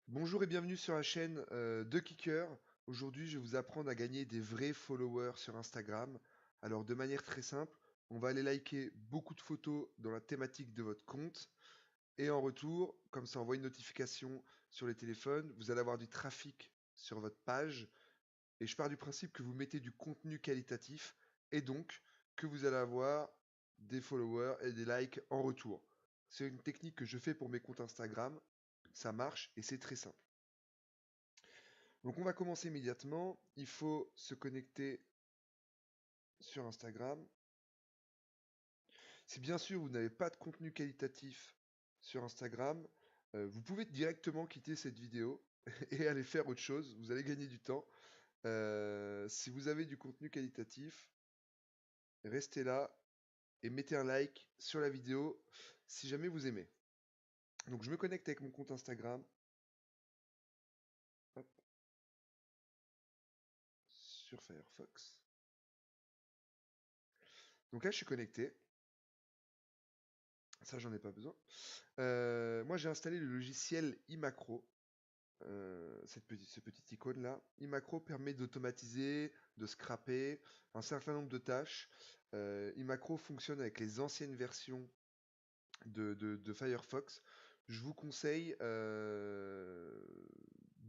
Bonjour et bienvenue sur la chaîne de Kicker. Aujourd'hui, je vais vous apprendre à gagner des vrais followers sur Instagram. Alors, de manière très simple, on va aller liker beaucoup de photos dans la thématique de votre compte. Et en retour, comme ça envoie une notification sur les téléphones, vous allez avoir du trafic sur votre page. Et je pars du principe que vous mettez du contenu qualitatif et donc que vous allez avoir des followers et des likes en retour. C'est une technique que je fais pour mes comptes Instagram. Ça marche et c'est très simple. Donc on va commencer immédiatement. Il faut se connecter sur Instagram. Si bien sûr vous n'avez pas de contenu qualitatif sur Instagram, vous pouvez directement quitter cette vidéo et aller faire autre chose. Vous allez gagner du temps. Si vous avez du contenu qualitatif, restez là et mettez un like sur la vidéo si jamais vous aimez. Donc je me connecte avec mon compte Instagram. Hop, sur Firefox. Donc là je suis connecté. Ça j'en ai pas besoin. Moi j'ai installé le logiciel iMacro. Ce petit icône là. iMacro permet d'automatiser, de scraper un certain nombre de tâches. iMacro fonctionne avec les anciennes versions de Firefox. Je vous conseille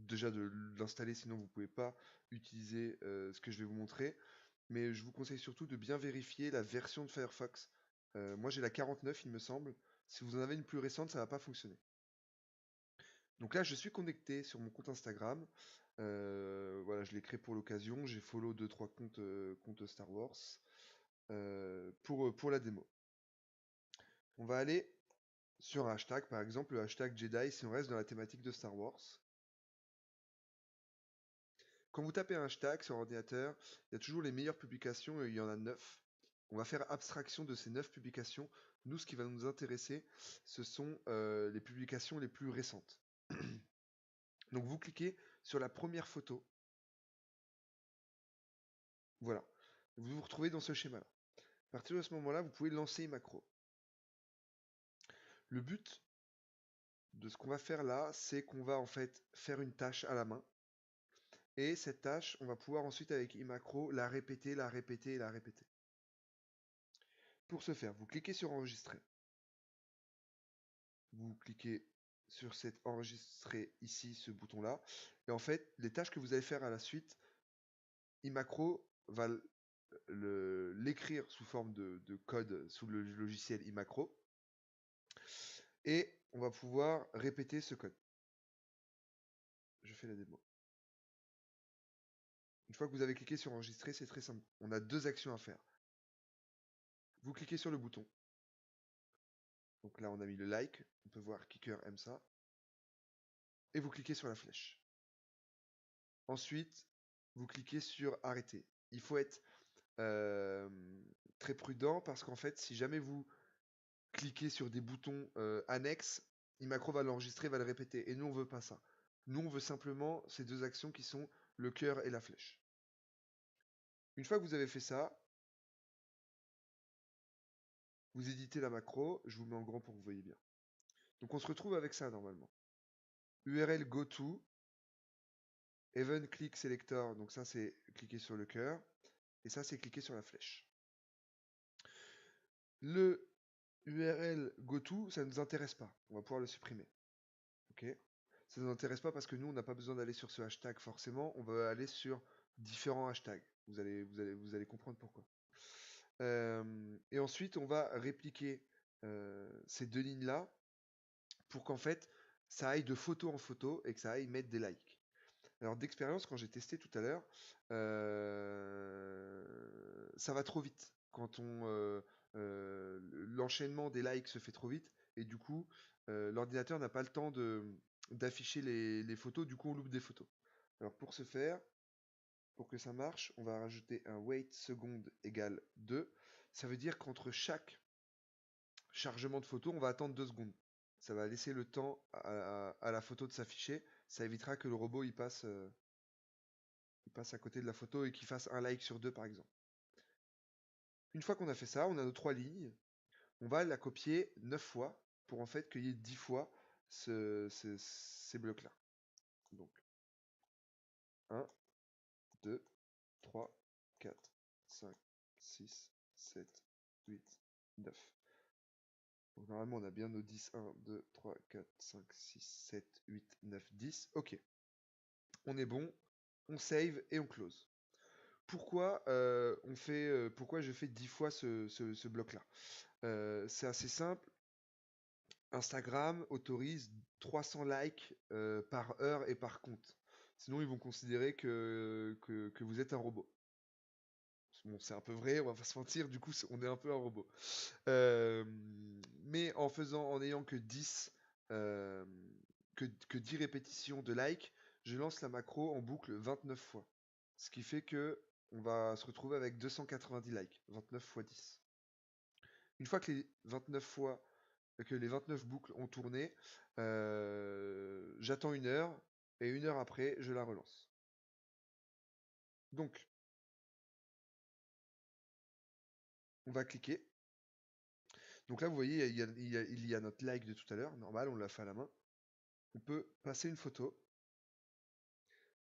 déjà de l'installer, sinon vous ne pouvez pas utiliser ce que je vais vous montrer. Mais je vous conseille surtout de bien vérifier la version de Firefox. Moi j'ai la 49 il me semble. Si vous en avez une plus récente, ça va pas fonctionner. Donc là, je suis connecté sur mon compte Instagram. Voilà, je l'ai créé pour l'occasion. J'ai follow 2-3 comptes Star Wars pour la démo. On va aller sur un hashtag, par exemple le hashtag Jedi si on reste dans la thématique de Star Wars. Quand vous tapez un hashtag sur ordinateur, il y a toujours les meilleures publications et il y en a 9. On va faire abstraction de ces 9 publications. Nous, ce qui va nous intéresser, ce sont les publications les plus récentes. Donc vous cliquez sur la première photo. Voilà. Vous vous retrouvez dans ce schéma-là. À partir de ce moment-là, vous pouvez lancer macro. Le but de ce qu'on va faire là, c'est qu'on va en fait faire une tâche à la main. Et cette tâche, on va pouvoir ensuite avec iMacro la répéter, la répéter et la répéter. Pour ce faire, vous cliquez sur enregistrer. Vous cliquez sur cet enregistrer ici, ce bouton-là. Et en fait, les tâches que vous allez faire à la suite, iMacro va l'écrire sous forme de code sous le logiciel iMacro. Et on va pouvoir répéter ce code. Je fais la démo. Une fois que vous avez cliqué sur enregistrer, c'est très simple. On a deux actions à faire. Vous cliquez sur le bouton. Donc là, on a mis le like. On peut voir Kicker aime ça. Et vous cliquez sur la flèche. Ensuite, vous cliquez sur arrêter. Il faut être euh, très prudent parce qu'en fait, si jamais vous cliquez sur des boutons annexes, iMacro va l'enregistrer, va le répéter. Et nous, on veut pas ça. Nous, on veut simplement ces deux actions qui sont le cœur et la flèche. Une fois que vous avez fait ça, vous éditez la macro. Je vous mets en grand pour que vous voyez bien. Donc on se retrouve avec ça normalement. URL goto, event click selector, donc ça c'est cliquer sur le cœur, et ça c'est cliquer sur la flèche. Le URL goto, ça ne nous intéresse pas, on va pouvoir le supprimer. Ok. Ça ne nous intéresse pas parce que nous on n'a pas besoin d'aller sur ce hashtag forcément, on va aller sur différents hashtags. Vous allez comprendre pourquoi. Et ensuite on va répliquer ces deux lignes là pour qu'en fait ça aille de photo en photo et que ça aille mettre des likes. Alors d'expérience, quand j'ai testé tout à l'heure, ça va trop vite. L'enchaînement des likes se fait trop vite et du coup l'ordinateur n'a pas le temps d'afficher les photos, du coup on loupe des photos. Alors pour ce faire, pour que ça marche, on va rajouter un wait seconde égale 2. Ça veut dire qu'entre chaque chargement de photo, on va attendre 2 secondes. Ça va laisser le temps à la photo de s'afficher. Ça évitera que le robot il passe à côté de la photo et qu'il fasse un like sur deux par exemple. Une fois qu'on a fait ça, on a nos 3 lignes. On va la copier 9 fois pour en fait qu'il y ait 10 fois ces blocs-là. Donc 1, 2, 3, 4, 5, 6, 7, 8, 9. Donc normalement on a bien nos 10. 1, 2, 3, 4, 5, 6, 7, 8, 9, 10. Ok. On est bon. On save et on close. Pourquoi, pourquoi je fais 10 fois ce bloc-là? C'est assez simple. Instagram autorise 300 likes par heure et par compte. Sinon, ils vont considérer que vous êtes un robot. Bon, c'est un peu vrai, on va pas se mentir, du coup, on est un peu un robot. Euh, mais en ayant que 10, euh, que 10 répétitions de like, je lance la macro en boucle 29 fois. Ce qui fait que on va se retrouver avec 290 likes, 29 fois 10. Une fois que les 29 fois, que les 29 boucles ont tourné, j'attends 1 heure, et 1 heure après, je la relance. Donc, on va cliquer. Donc là, vous voyez, il y a notre like de tout à l'heure, normal, on l'a fait à la main. On peut passer une photo.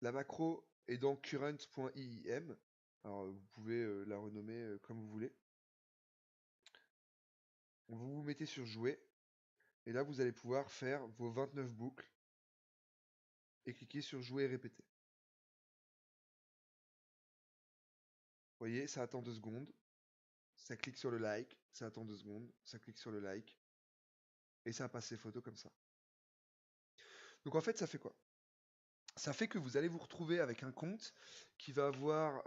La macro est dans current.iim. Alors, vous pouvez la renommer comme vous voulez. Vous vous mettez sur jouer. Et là, vous allez pouvoir faire vos 29 boucles. Et cliquer sur jouer et répéter. Vous voyez, ça attend 2 secondes. Ça clique sur le like. Ça attend 2 secondes. Ça clique sur le like. Et ça passe les photos comme ça. Donc en fait, ça fait quoi? Ça fait que vous allez vous retrouver avec un compte qui va avoir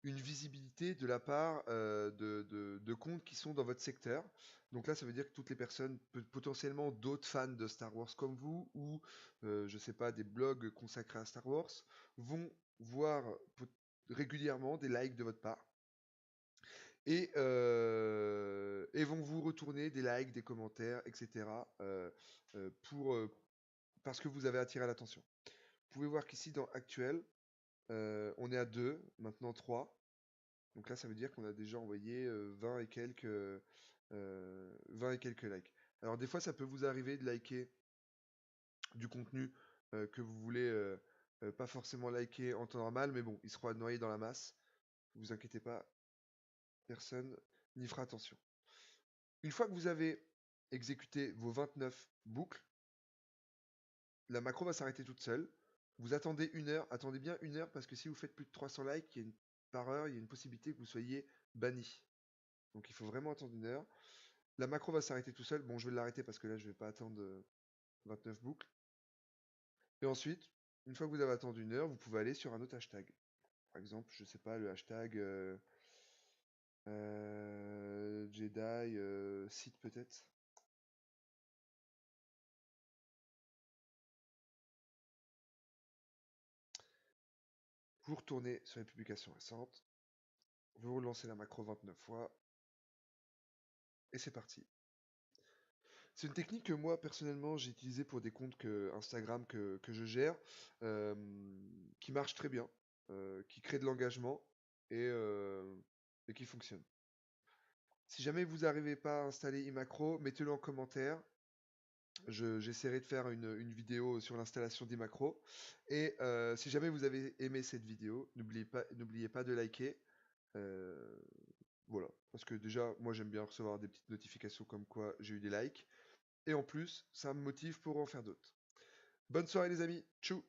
une visibilité de la part de comptes qui sont dans votre secteur. Donc là, ça veut dire que toutes les personnes, potentiellement d'autres fans de Star Wars comme vous, ou je sais pas, des blogs consacrés à Star Wars, vont voir régulièrement des likes de votre part. Et vont vous retourner des likes, des commentaires, etc. Parce que vous avez attiré l'attention. Vous pouvez voir qu'ici dans Actuel, on est à 2, maintenant 3. Donc là, ça veut dire qu'on a déjà envoyé 20 et quelques likes. Alors des fois, ça peut vous arriver de liker du contenu que vous voulez pas forcément liker en temps normal, mais bon, il sera noyé dans la masse. Ne vous inquiétez pas, personne n'y fera attention. Une fois que vous avez exécuté vos 29 boucles, la macro va s'arrêter toute seule. Vous attendez 1 heure, attendez bien 1 heure parce que si vous faites plus de 300 likes par heure, il y a une possibilité que vous soyez banni. Donc il faut vraiment attendre 1 heure. La macro va s'arrêter tout seul. Bon, je vais l'arrêter parce que là, je vais pas attendre 29 boucles. Et ensuite, une fois que vous avez attendu 1 heure, vous pouvez aller sur un autre hashtag. Par exemple, je sais pas, le hashtag Jedi Sith peut-être. Vous retournez sur les publications récentes. Vous relancez la macro 29 fois. Et c'est parti. C'est une technique que moi personnellement j'ai utilisée pour des comptes Instagram que je gère, euh, qui marche très bien, qui crée de l'engagement et qui fonctionne. Si jamais vous n'arrivez pas à installer iMacro, mettez-le en commentaire. J'essaierai de faire une vidéo sur l'installation d'iMacro. Et si jamais vous avez aimé cette vidéo, n'oubliez pas de liker. euh, voilà, parce que déjà, moi j'aime bien recevoir des petites notifications comme quoi j'ai eu des likes. Et en plus, ça me motive pour en faire d'autres. Bonne soirée les amis, tchou!